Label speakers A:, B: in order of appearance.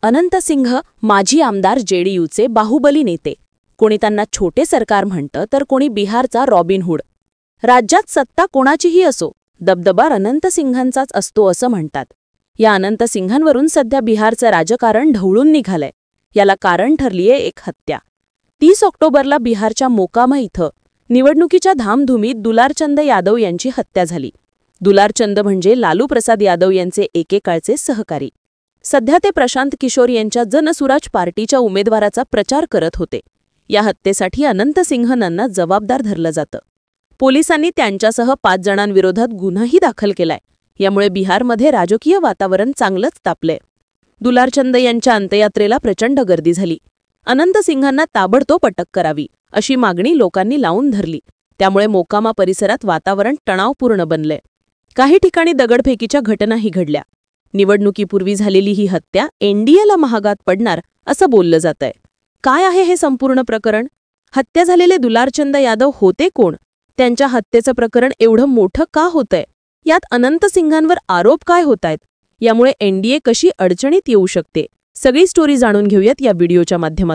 A: अनंत सिंह माजी आमदार जेडीयूचे बाहुबली नेते. कोणी त्यांना छोटे सरकार म्हणतं तर कोणी बिहारचा रॉबिनहूड. राज्यात सत्ता कोणाचीही असो, दबदबा अनंत सिंहांचाच असतो असं म्हणतात. या अनंत सिंहांवरून सध्या बिहारचं राजकारण ढवळून निघालंय. याला कारण ठरलीये एक हत्या. 30 ऑक्टोबरला बिहारच्या मोकामा इथं निवडणुकीच्या धामधुमीत दुलारचंद यादव यांची हत्या झाली. दुलारचंद म्हणजे लालू प्रसाद यादव यांचे एकेकाळचे सहकारी. सध्या ते प्रशांत किशोर यांच्या जनसुराज पार्टीच्या उमेदवाराचा प्रचार करत होते. या हत्येसाठी अनंत सिंहांना जबाबदार धरलं जातं. पोलिसांनी त्यांच्यासह 5 जणांविरोधात गुन्हाही दाखल केलाय. यामुळे बिहारमध्ये राजकीय वातावरण चांगलंच तापलंय. दुलारचंद यांच्या अंत्ययात्रेला प्रचंड गर्दी झाली. अनंत सिंहांना ताबडतोब अटक करावी अशी मागणी लोकांनी लावून धरली. त्यामुळे मोकामा परिसरात वातावरण तणावपूर्ण बनलंय. काही ठिकाणी दगडफेकीच्या घटनाही घडल्या. निवडणुकीपूर्वी झालेली ही हत्या एनडीएला महागात पडणार असं बोललं जातंय. काय आहे हे संपूर्ण प्रकरण? हत्या झालेले दुलारचंद यादव होते कोण? त्यांच्या हत्येचं प्रकरण एवढं मोठं का होतंय? यात अनंत सिंहांवर आरोप काय होतायत? यामुळे एनडीए कशी अडचणीत येऊ शकते? सगळी स्टोरी जाणून घेऊयात या व्हिडिओच्या माध्यमातून.